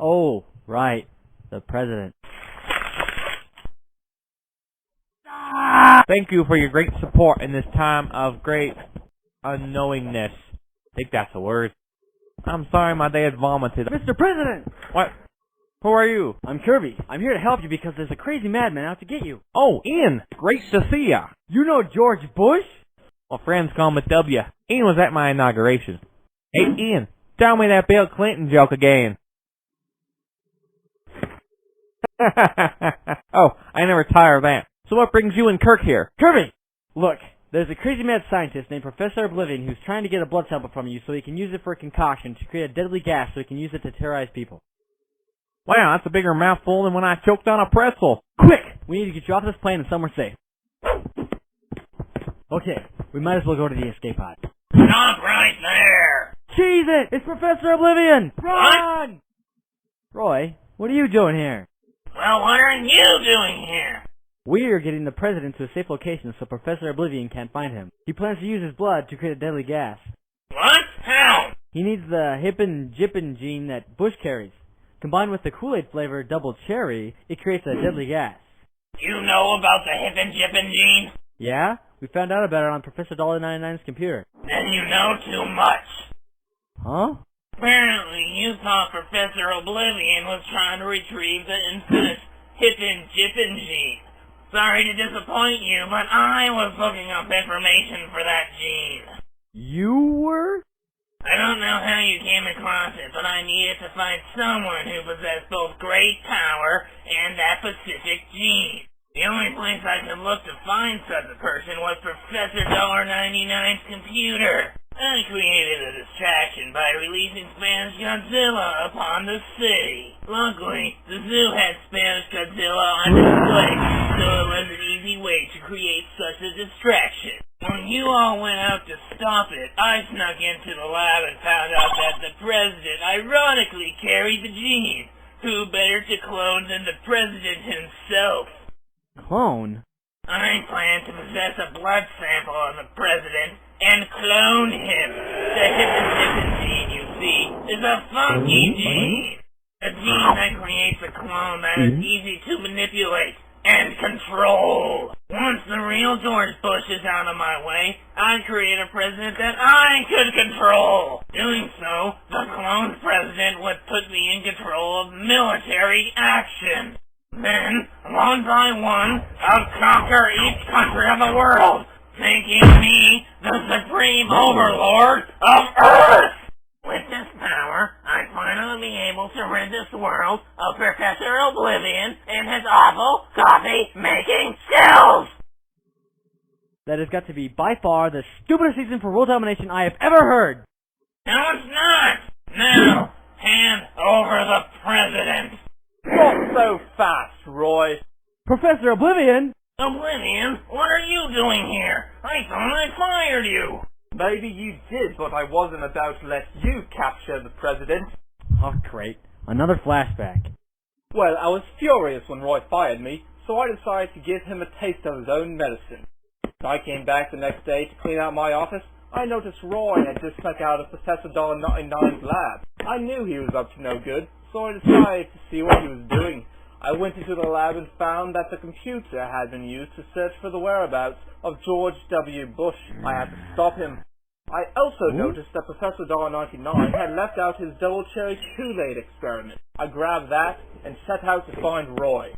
Oh, right. The president. Thank you for your great support in this time of great unknowingness. I think that's a word. I'm sorry my dad vomited. Mr. President! What? Who are you? I'm Kirby. I'm here to help you because there's a crazy madman out to get you. Oh, Ian! Great to see ya! You know George Bush? Well, friends call me W. Ian was at my inauguration. Hey, Ian, tell me that Bill Clinton joke again. Oh, I never tire of that. So what brings you and Kirk here? Kirby! Look, there's a crazy mad scientist named Professor Oblivion who's trying to get a blood sample from you so he can use it for a concoction to create a deadly gas so he can use it to terrorize people. Wow, that's a bigger mouthful than when I choked on a pretzel. Quick! We need to get you off this plane and somewhere safe. Okay, we might as well go to the escape pod. Stop right there! Cheese it! It's Professor Oblivion! Run! What? Roy, what are you doing here? Well, what are you doing here? We are getting the president to a safe location so Professor Oblivion can't find him. He plans to use his blood to create a deadly gas. What? How? He needs the hippin' jippin' gene that Bush carries. Combined with the Kool-Aid flavor double cherry, it creates a deadly gas. You know about the hippin' jippin' gene? Yeah? We found out about it on Professor $99's computer. Then you know too much. Huh? Apparently, you thought Professor Oblivion was trying to retrieve the infamous hippin' jippin' gene. Sorry to disappoint you, but I was looking up information for that gene. You were? I don't know how you came across it, but I needed to find someone who possessed both great power and that specific gene. The only place I could look to find such a person was Professor $99's computer. I created a distraction by releasing Spanish Godzilla upon the city. Luckily, the zoo had Spanish Godzilla on display, so it was an easy way to create such a distraction. When you all went out to stop it, I snuck into the lab and found out that the president ironically carried the gene. Who better to clone than the president himself? Clone? I plan to possess a blood sample of the president and clone him. The hippin' gene, you see, is a funky gene. A gene that creates a clone that is easy to manipulate and control. Once the real George Bush is out of my way, I create a president that I could control. Doing so, the cloned president would put me in control of military action. Then, one by one, I'll conquer each country of the world, making me the supreme overlord of Earth! With this power, I'd finally be able to rid this world of Professor Oblivion and his awful coffee-making skills! That has got to be by far the stupidest reason for world domination I have ever heard! No, it's not! Now, hand over the president! Not so fast, Roy. Professor Oblivion! Oblivion, what are you doing here? I thought I fired you! Maybe you did, but I wasn't about to let you capture the president. Oh, great. Another flashback. Well, I was furious when Roy fired me, so I decided to give him a taste of his own medicine. When I came back the next day to clean out my office, I noticed Roy had just snuck out of Professor $99's lab. I knew he was up to no good, so I decided to see what he was doing. I went into the lab and found that the computer had been used to search for the whereabouts of George W. Bush. I had to stop him. I also noticed that Professor $99 had left out his double cherry Kool-Aid experiment. I grabbed that and set out to find Roy.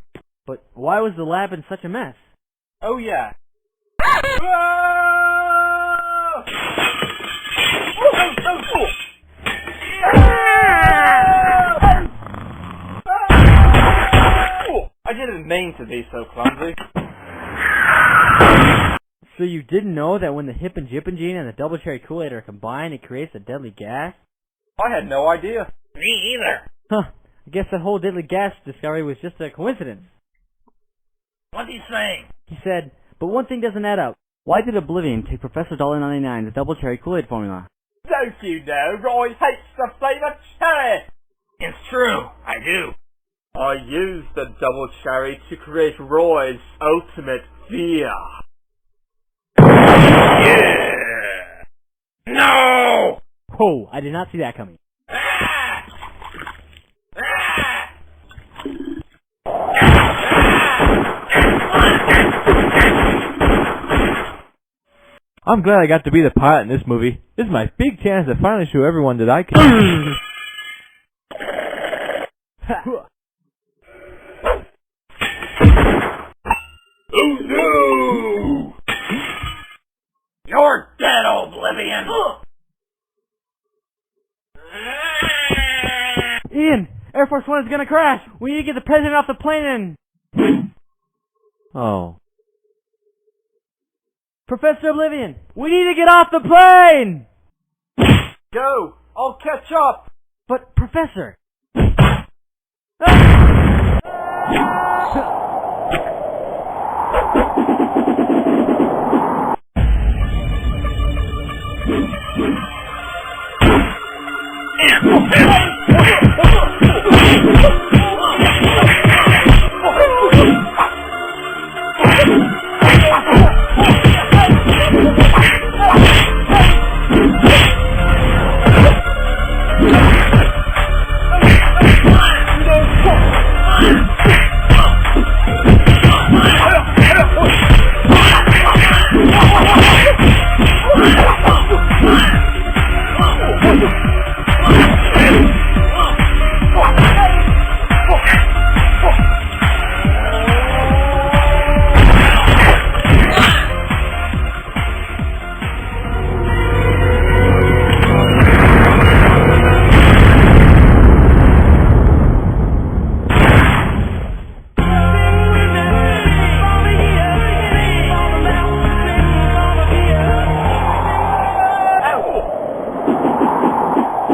But why was the lab in such a mess? Oh yeah. I didn't mean to be so clumsy. So you didn't know that when the hippin' jippin' gene and the double cherry Kool-Aid are combined, it creates a deadly gas? I had no idea. Me either. Huh. I guess that whole deadly gas discovery was just a coincidence. What's he saying? He said, but one thing doesn't add up. Why did Oblivion take Professor $99's double cherry Kool-Aid formula? Don't you know Roy hates the flavour cherry? It's true, I do. I used the double cherry to create Roy's ultimate fear. Yeah! No! Whoa, I did not see that coming. Ah! Ah! I'm glad I got to be the pilot in this movie. This is my big chance to finally show everyone that I can. Oh no! You're dead, Oblivion! Ian, Air Force One is gonna crash. We need to get the president off the plane and... Oh. Professor Oblivion, we need to get off the plane! Go! I'll catch up! But, Professor...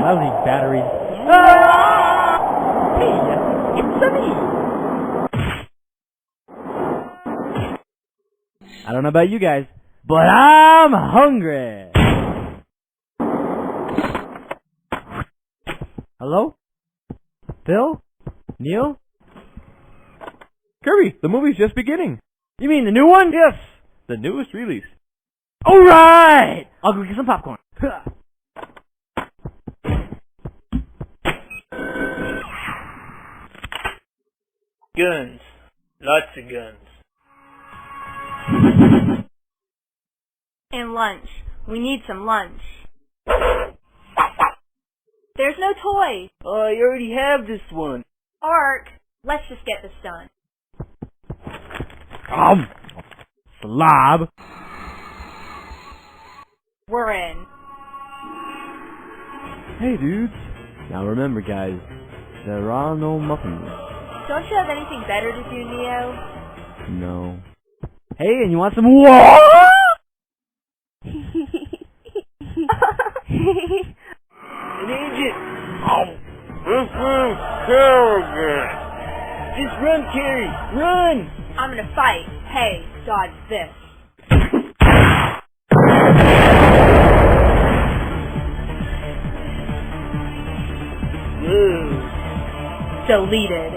Lousy batteries. I don't know about you guys, but I'm hungry. Hello? Phil? Neil? Kirby, the movie's just beginning. You mean the new one? Yes, the newest release. Alright! I'll go get some popcorn. Guns. Lots of guns. And lunch. We need some lunch. There's no toys. I already have this one. Ark, let's just get this done. Slob. We're in. Hey, dudes. Now remember, guys, there are no muffins. Don't you have anything better to do, Neo? No. Hey, and you want some what? An agent! This is terrible. Just run, Carrie! Run! I'm gonna fight. Hey, dodge this. Deleted.